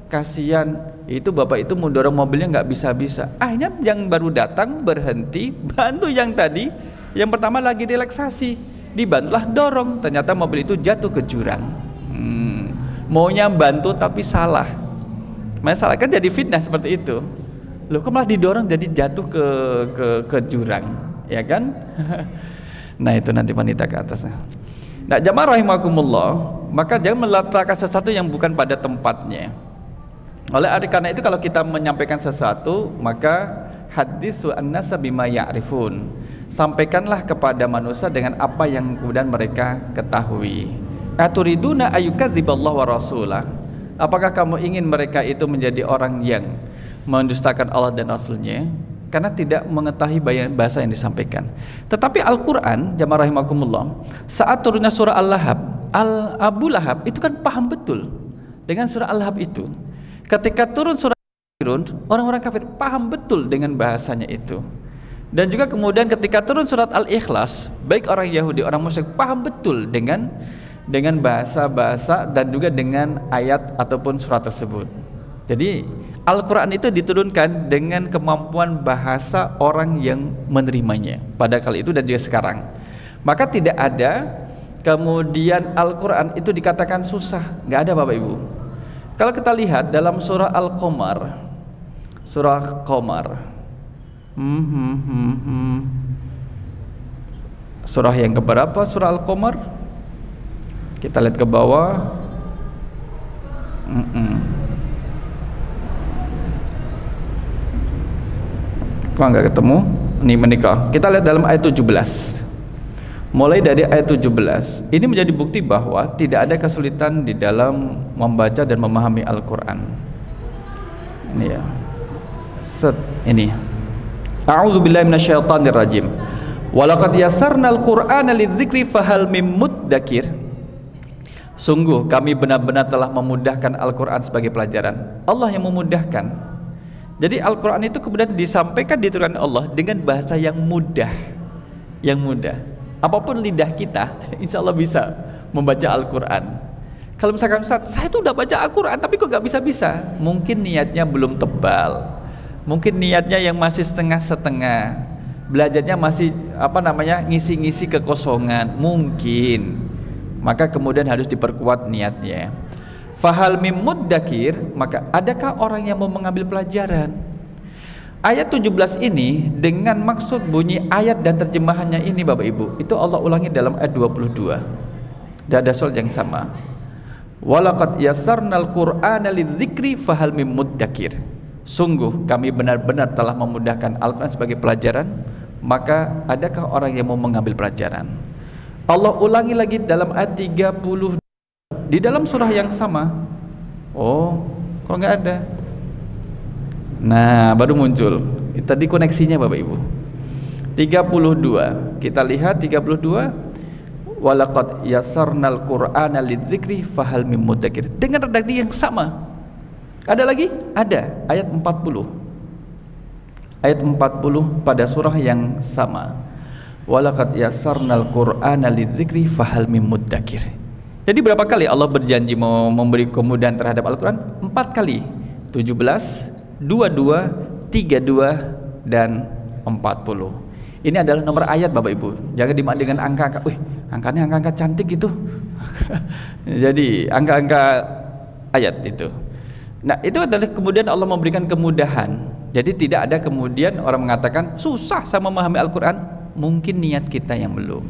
Speaker 1: kasihan, itu bapak itu mendorong mobilnya nggak bisa-bisa. Akhirnya yang baru datang berhenti, bantu yang tadi, yang pertama lagi relaksasi, dibantulah dorong, ternyata mobil itu jatuh ke jurang. Maunya bantu tapi salah. Masalah kan jadi fitnah seperti itu. Loh, kok malah didorong jadi jatuh ke jurang, ya kan? Nah, itu nanti wanita ke atasnya. Nah, jamaah rahimakumullah, maka jangan meletakkan sesuatu yang bukan pada tempatnya. Oleh karena itu, kalau kita menyampaikan sesuatu, maka haditsu an-nasa bima ya'rifun. Sampaikanlah kepada manusia dengan apa yang kemudian mereka ketahui. Aturiduna ayyukadziballahu wa rasulah. Apakah kamu ingin mereka itu menjadi orang yang mendustakan Allah dan Rasulnya karena tidak mengetahui bahasa yang disampaikan? Tetapi Al-Quran, jamaah rahimakumullah, saat turunnya surah Al-Lahab, Abu Lahab itu kan paham betul dengan surah Al-Lahab itu. Ketika turun surah Al-Kafirun, orang-orang kafir paham betul dengan bahasanya itu. Dan juga kemudian ketika turun surat Al-Ikhlas, baik orang Yahudi, orang musyrik paham betul dengan bahasa-bahasa dan juga dengan ayat ataupun surat tersebut. Jadi Al-Quran itu diturunkan dengan kemampuan bahasa orang yang menerimanya pada kali itu dan juga sekarang. Maka tidak ada kemudian Al-Quran itu dikatakan susah, nggak ada Bapak Ibu. Kalau kita lihat dalam surah Al-Qamar, surah Qamar, surah yang keberapa surah Al-Qamar? Kita lihat ke bawah. Kok nggak ketemu? Ini menikah. Kita lihat dalam ayat 17. Mulai dari ayat 17. Ini menjadi bukti bahwa tidak ada kesulitan di dalam membaca dan memahami Al-Quran. Ini ya. Ini. A'udzubillahi minasyaitonirrajim. Walaqad yassarnal Qur'ana lidzikri fahal mim muddakir. Sungguh kami benar-benar telah memudahkan Al-Quran sebagai pelajaran. Allah yang memudahkan. Jadi Al-Quran itu kemudian disampaikan diturunkan Allah dengan bahasa yang mudah. Yang mudah. Apapun lidah kita, insya Allah bisa membaca Al-Quran. Kalau misalkan Ustaz, saya tuh udah baca Al-Quran tapi kok gak bisa-bisa. Mungkin niatnya belum tebal, mungkin niatnya yang masih setengah-setengah, belajarnya masih ngisi-ngisi kekosongan, mungkin. Maka kemudian harus diperkuat niatnya. Fahal mim muddakir, maka adakah orang yang mau mengambil pelajaran? Ayat 17 ini dengan maksud bunyi ayat dan terjemahannya ini Bapak Ibu, itu Allah ulangi dalam ayat 22. Dan ada soal yang sama. Walaqad yassarnal Qur'ana lidzikri fahal mim muddakir. Sungguh kami benar-benar telah memudahkan Al-Quran sebagai pelajaran, maka adakah orang yang mau mengambil pelajaran? Allah ulangi lagi dalam ayat 30 di dalam surah yang sama. Oh, kok nggak ada? Nah, baru muncul. Tadi koneksinya Bapak Ibu. 32. Kita lihat 32. Walaqad yassarnal Qur'ana lidzikri fahal mim muddakir. Dengan redaksi yang sama. Ada lagi? Ada. Ayat 40. Ayat 40 pada surah yang sama. Walaqad yassarnal Qur'ana lidzikri fahal mim muddakir. Jadi berapa kali Allah berjanji mau memberi kemudahan terhadap Al-Quran? 4 kali. 17, 22, 32 dan 40. Ini adalah nomor ayat Bapak Ibu. Jangan dimak dengan angka-angka. Wih, angkanya angka-angka cantik itu. Jadi angka-angka ayat itu. Nah, itu adalah kemudian Allah memberikan kemudahan. Jadi tidak ada kemudian orang mengatakan susah sama memahami Al-Quran. Mungkin niat kita yang belum.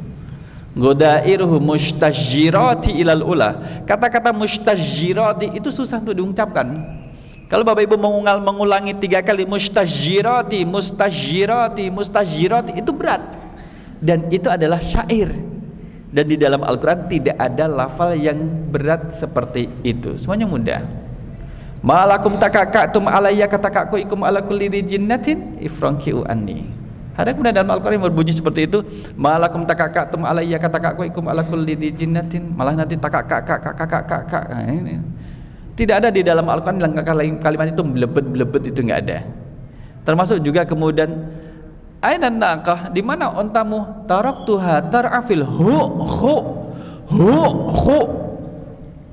Speaker 1: Godairuhu mustajirati ilal ula. Kata-kata mustajirati itu susah untuk diucapkan. Kalau Bapak Ibu mengulangi 3 kali mustajirati, mustajirati, mustajirati, itu berat. Dan itu adalah syair. Dan di dalam Al-Quran tidak ada lafal yang berat seperti itu. Semuanya mudah. Malakum takakatum alayya katakaku ikum ala kulli jinnatin ifrankiu anni. Ada kemudian dalam Al-Quran yang berbunyi seperti itu. Malakum takakatum alayya katakaku ikum ala kulli jinnatin. Malah nanti takakak. Nah, ini tidak ada di dalam Al-Quran kalimat itu belebet itu nggak ada. Termasuk juga kemudian ayat naqah, di mana ontamu taraktuha tarafil hu.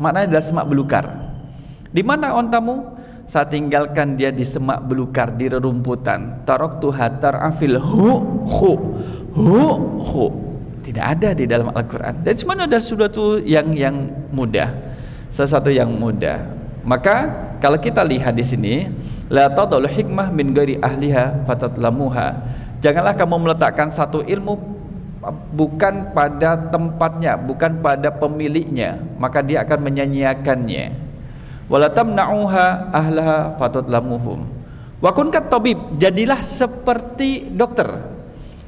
Speaker 1: Maknanya adalah semak belukar. Di mana ontamu? Saya tinggalkan dia di semak belukar, di rerumputan. Taraktuha tarafil hu. Tidak ada di dalam Al-Quran. Dan semuanya adalah sesuatu yang mudah. Sesuatu yang mudah. Maka kalau kita lihat di sini La tadul hikmah min ghairi ahliha fatatlamuha. Janganlah kamu meletakkan satu ilmu bukan pada tempatnya, bukan pada pemiliknya, maka dia akan menyanyiakannya. Wala tamna'uha ahlaha fatatlamuhum. Wa kun kat tabib, jadilah seperti dokter.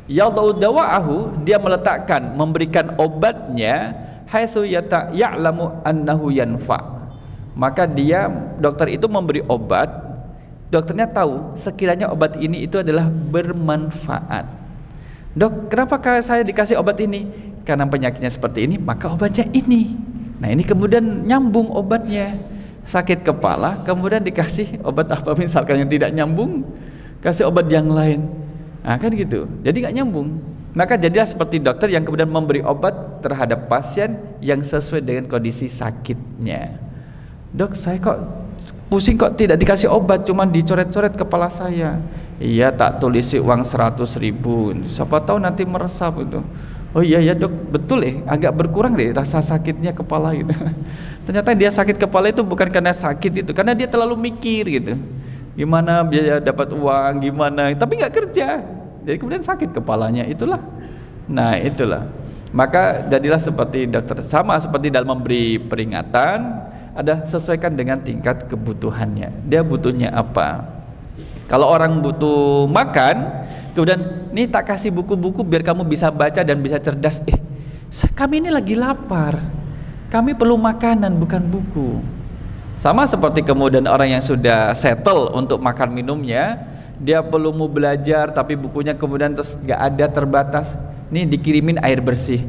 Speaker 1: Yadau dawa'ahu, dia meletakkan, memberikan obatnya, haitsu ya'lamu annahu yanfa. Maka dia, dokter itu memberi obat, dokternya tahu sekiranya obat ini itu adalah bermanfaat. Dok, kenapa saya dikasih obat ini? Karena penyakitnya seperti ini, maka obatnya ini. Nah, ini kemudian nyambung obatnya. Sakit kepala, kemudian dikasih obat apa misalkan yang tidak nyambung, kasih obat yang lain. Nah, kan gitu. Jadi nggak nyambung. Maka jadilah seperti dokter yang kemudian memberi obat terhadap pasien yang sesuai dengan kondisi sakitnya. Dok, saya kok pusing, kok tidak dikasih obat, cuman dicoret-coret kepala saya. Iya, tak tulisi uang 100.000, siapa tahu nanti meresap itu. Oh iya ya dok, betul agak berkurang deh rasa sakitnya kepala gitu. Ternyata dia sakit kepala itu bukan karena sakit itu, karena dia terlalu mikir gitu. Gimana biaya dapat uang, gimana, tapi nggak kerja. Jadi kemudian sakit kepalanya, itulah. Nah itulah. Maka jadilah seperti dokter, sama seperti dalam memberi peringatan, ada sesuaikan dengan tingkat kebutuhannya. Dia butuhnya apa? Kalau orang butuh makan, kemudian nih tak kasih buku-buku biar kamu bisa baca dan bisa cerdas. Kami ini lagi lapar, kami perlu makanan bukan buku. Sama seperti kemudian orang yang sudah settle untuk makan minumnya, dia perlu mau belajar tapi bukunya kemudian terus gak ada, terbatas. Nih dikirimin air bersih.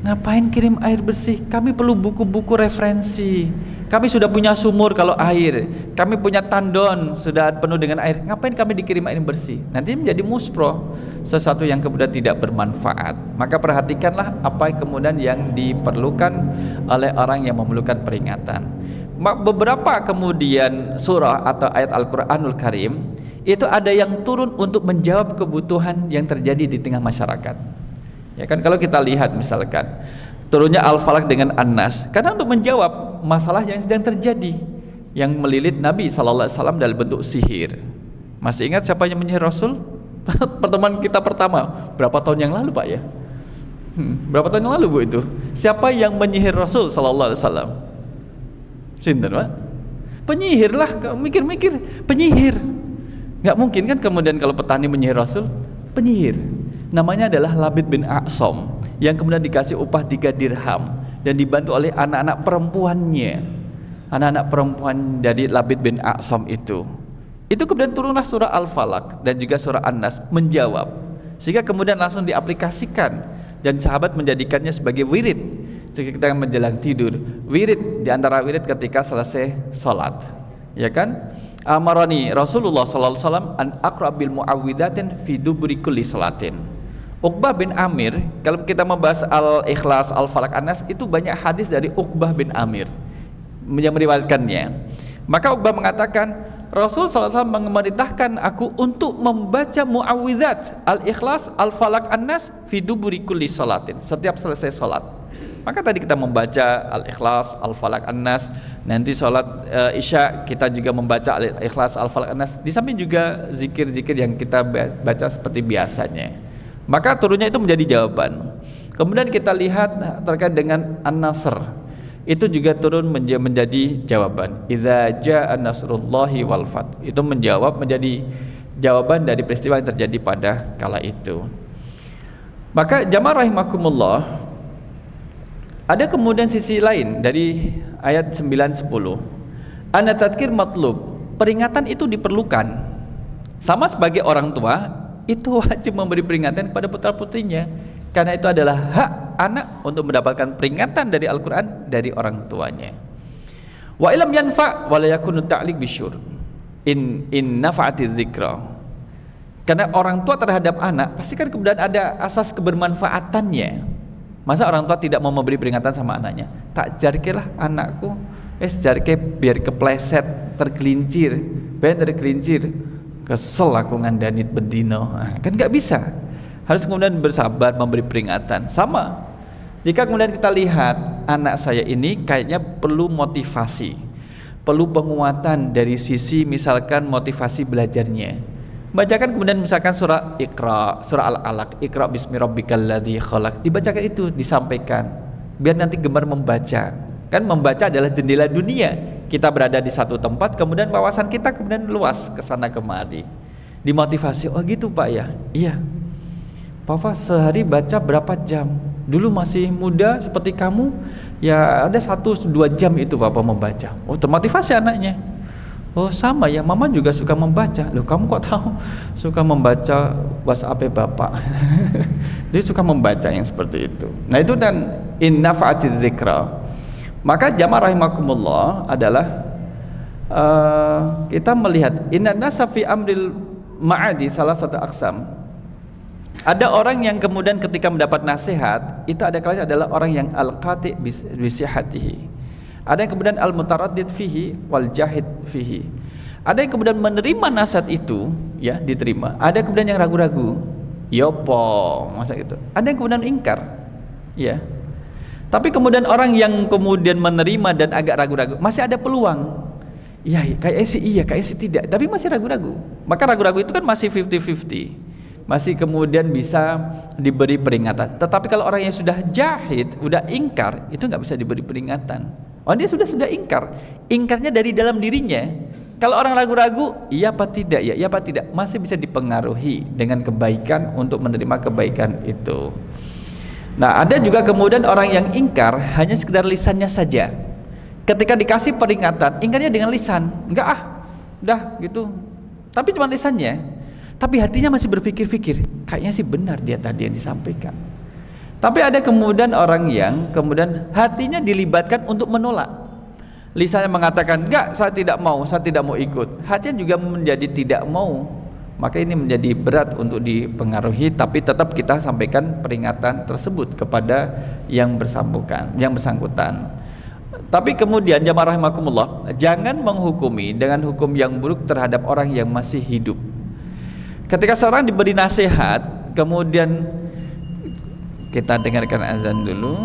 Speaker 1: Ngapain kirim air bersih? Kami perlu buku-buku referensi. Kami sudah punya sumur kalau air, kami punya tandon sudah penuh dengan air. Ngapain kami dikirim air bersih? Nanti menjadi muspro, sesuatu yang kemudian tidak bermanfaat. Maka perhatikanlah apa kemudian yang diperlukan oleh orang yang memerlukan peringatan. Beberapa kemudian surah atau ayat Al-Quranul Karim itu ada yang turun untuk menjawab kebutuhan yang terjadi di tengah masyarakat. Ya kan, kalau kita lihat misalkan turunnya Al-Falaq dengan An-Nas, karena untuk menjawab masalah yang sedang terjadi yang melilit Nabi SAW dalam bentuk sihir. Masih ingat siapa yang menyihir Rasul? Pertemuan kita pertama berapa tahun yang lalu Pak ya? Berapa tahun yang lalu Bu itu? Siapa yang menyihir Rasul SAW? Sinten Pak? Penyihir lah, mikir-mikir penyihir. Nggak mungkin kan kemudian kalau petani menyihir Rasul? Penyihir. Namanya adalah Labid bin A'som, yang kemudian dikasih upah 3 dirham dan dibantu oleh anak-anak perempuannya. Anak-anak perempuan dari Labid bin A'som itu kemudian turunlah surah Al-Falaq dan juga surah An-Nas menjawab, sehingga kemudian langsung diaplikasikan dan sahabat menjadikannya sebagai wirid ketika menjelang tidur, wirid diantara wirid ketika selesai sholat. Ya kan? Amarani Rasulullah SAW an aqra bil muawwidatin fi duburi kulli salatin. Uqbah bin Amir, kalau kita membahas Al-Ikhlas, Al-Falaq, An-Nas, itu banyak hadis dari Uqbah bin Amir yang meriwayatkannya. Maka Uqbah mengatakan, Rasul SAW memerintahkan aku untuk membaca muawwidzat Al-Ikhlas, Al-Falaq, An-Nas fi duburi kulli salatin, setiap selesai salat. Maka tadi kita membaca Al-Ikhlas, Al-Falaq, An-Nas. Nanti sholat Isya kita juga membaca Al-Ikhlas, Al-Falaq, An-Nas. Di samping juga zikir-zikir yang kita baca seperti biasanya. Maka turunnya itu menjadi jawaban. Kemudian kita lihat terkait dengan An-Nasr, itu juga turun menjadi jawaban. Idza jaa nasrullahi wal fath, itu menjadi jawaban dari peristiwa yang terjadi pada kala itu. Maka jamaah rahimakumullah, ada kemudian sisi lain dari ayat 9-10. Ana tadkir matlub, peringatan itu diperlukan. Sama sebagai orang tua itu wajib memberi peringatan kepada putra-putrinya, karena itu adalah hak anak untuk mendapatkan peringatan dari Al-Quran dari orang tuanya. Wa ilam yanfa' wa la yakunu ta'liq bisyur in nafa'ati dzikra. Karena orang tua terhadap anak pasti kan kemudian ada asas kebermanfaatannya. Masa orang tua tidak mau memberi peringatan sama anaknya? Tak jarkelah anakku, jarke biar kepleset, tergelincir, kesel aku ngandanit bendino. Kan nggak bisa. Harus kemudian bersabar memberi peringatan. Sama, jika kemudian kita lihat anak saya ini kayaknya perlu motivasi, perlu penguatan dari sisi misalkan motivasi belajarnya. Bacakan kemudian misalkan surah Iqra, surah Al-Alaq, Iqra bismi rabbikal ladzi khalaq. Dibacakan itu, disampaikan. Biar nanti gemar membaca. Kan membaca adalah jendela dunia. Kita berada di satu tempat, kemudian wawasan kita kemudian luas ke sana kemari. Dimotivasi, oh gitu Pak ya? Iya. Papa sehari baca berapa jam? Dulu masih muda seperti kamu, ya ada 1-2 jam itu Papa membaca. Oh, termotivasi anaknya. Oh sama ya, Mama juga suka membaca. Loh kamu kok tahu? Suka membaca WhatsApp Bapak. Dia suka membaca yang seperti itu. Nah itu dan in nafa'atiz dzikra. Maka jamaah rahimakumullah adalah kita melihat inna nasa fi amril ma'adi salah satu aqsam. Ada orang yang kemudian ketika mendapat nasihat itu ada kalanya adalah orang yang al-qati bisihatihi. Ada yang kemudian al-mutaraddid fihi wal jahid fihi. Ada yang kemudian menerima nasihat itu, ya diterima. Ada yang kemudian yang ragu-ragu. Yopo, masa gitu. Ada yang kemudian ingkar, ya. Tapi kemudian orang yang kemudian menerima dan agak ragu-ragu, masih ada peluang. Ya, kayaknya sih iya, kayaknya sih tidak. Tapi masih ragu-ragu. Maka ragu-ragu itu kan masih 50-50. Masih kemudian bisa diberi peringatan. Tetapi kalau orang yang sudah jahid, udah ingkar, itu nggak bisa diberi peringatan. Oh dia sudah ingkar. Ingkarnya dari dalam dirinya. Kalau orang ragu-ragu, iya apa tidak, ya iya apa tidak, masih bisa dipengaruhi dengan kebaikan untuk menerima kebaikan itu. Nah ada juga kemudian orang yang ingkar hanya sekedar lisannya saja. Ketika dikasih peringatan, ingkarnya dengan lisan, enggak udah gitu. Tapi cuma lisannya. Tapi hatinya masih berpikir-pikir, kayaknya sih benar dia tadi yang disampaikan. Tapi ada kemudian orang yang kemudian hatinya dilibatkan untuk menolak. Lisannya mengatakan, enggak, saya tidak mau ikut. Hatinya juga menjadi tidak mau. Maka ini menjadi berat untuk dipengaruhi, tapi tetap kita sampaikan peringatan tersebut kepada yang bersangkutan. Tapi kemudian jamaah rahimakumullah, jangan menghukumi dengan hukum yang buruk terhadap orang yang masih hidup. Ketika seorang diberi nasihat, kemudian kita dengarkan azan dulu.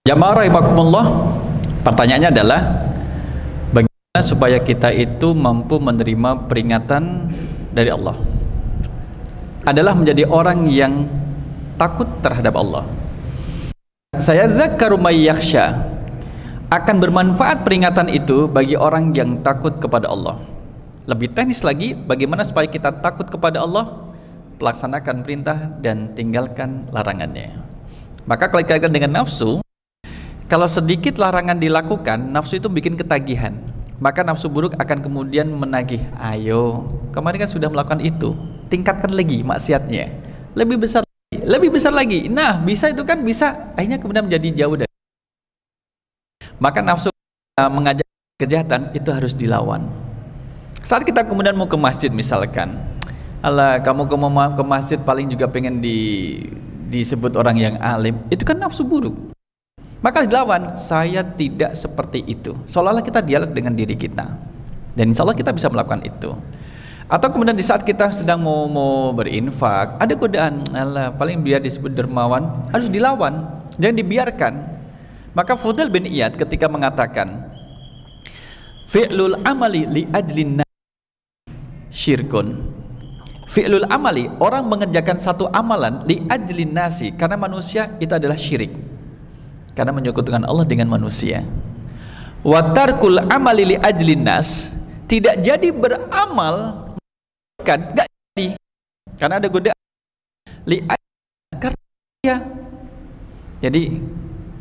Speaker 1: Jamaah rahimakumullah, pertanyaannya adalah bagaimana supaya kita itu mampu menerima peringatan dari Allah? Adalah menjadi orang yang takut terhadap Allah. Saya dzakkaru may yakhsha, akan bermanfaat peringatan itu bagi orang yang takut kepada Allah. Lebih teknis lagi, bagaimana supaya kita takut kepada Allah? Pelaksanakan perintah dan tinggalkan larangannya. Maka kalau dikaitkan dengan nafsu, kalau sedikit larangan dilakukan, nafsu itu bikin ketagihan. Maka nafsu buruk akan kemudian menagih. Ayo, kemarin kan sudah melakukan itu, tingkatkan lagi maksiatnya. Lebih besar lagi, lebih besar lagi. Nah, bisa itu kan bisa. Akhirnya kemudian menjadi jauh dari. Maka nafsu mengajak kejahatan itu harus dilawan. Saat kita kemudian mau ke masjid misalkan, alah kamu ke masjid paling juga pengen disebut orang yang alim, itu kan nafsu buruk. Maka dilawan, saya tidak seperti itu. Seolah-olah kita dialog dengan diri kita. Dan insya Allah kita bisa melakukan itu. Atau kemudian di saat kita sedang mau berinfak, ada godaan, alah paling biar disebut dermawan, harus dilawan, jangan dibiarkan. Maka Fudail bin Iyad ketika mengatakan, fi'lul amali li ajlin syirkun. Fi'lul amali, orang mengerjakan satu amalan li ajlin nasi, karena manusia, itu adalah syirik. Karena menyekutukan Allah dengan manusia. Wa tarkul amali li ajlin nas, tidak jadi beramal kan, enggak jadi. Karena ada godaan li ajlin, karena ya. Jadi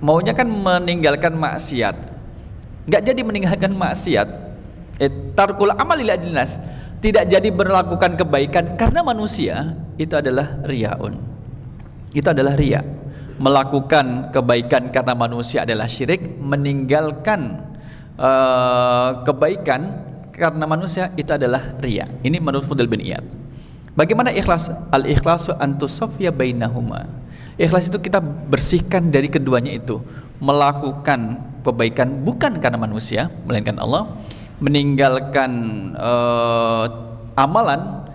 Speaker 1: maunya kan meninggalkan maksiat, enggak jadi meninggalkan maksiat. Tarkul amali li ajlin nas, tidak jadi melakukan kebaikan karena manusia, itu adalah riyaun. Itu adalah riya. Melakukan kebaikan karena manusia adalah syirik, meninggalkan kebaikan karena manusia itu adalah riya. Ini menurut Fudail bin Iyad. Bagaimana ikhlas? Al-ikhlasu antusafya bainahuma. Ikhlas itu kita bersihkan dari keduanya itu. Melakukan kebaikan bukan karena manusia, melainkan Allah. Meninggalkan amalan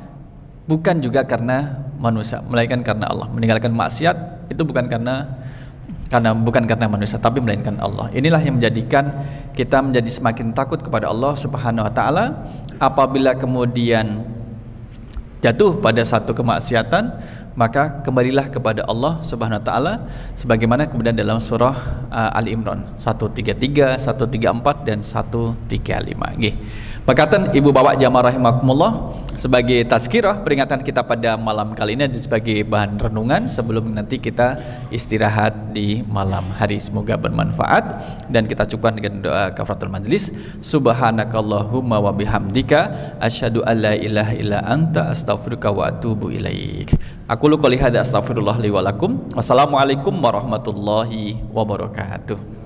Speaker 1: bukan juga karena manusia, melainkan karena Allah. Meninggalkan maksiat itu bukan karena manusia, tapi melainkan Allah. Inilah yang menjadikan kita menjadi semakin takut kepada Allah Subhanahu wa taala. Apabila kemudian jatuh pada satu kemaksiatan, maka kembalilah kepada Allah Subhanahu wa taala sebagaimana kemudian dalam surah Ali Imran 133, 134 dan 135. Nggih. Berkatan ibu bapak jamaah rahimakumullah, sebagai tazkirah peringatan kita pada malam kali ini dan sebagai bahan renungan sebelum nanti kita istirahat di malam hari. Semoga bermanfaat dan kita cukupkan dengan doa kafaratul majlis. Subhanakallahumma wa bihamdika asyhadu an la ilaha illa anta astaghfiruka wa atubu ilaik. Aku qouli hadza astaghfirullah li wa lakum. Wassalamualaikum warahmatullahi wabarakatuh.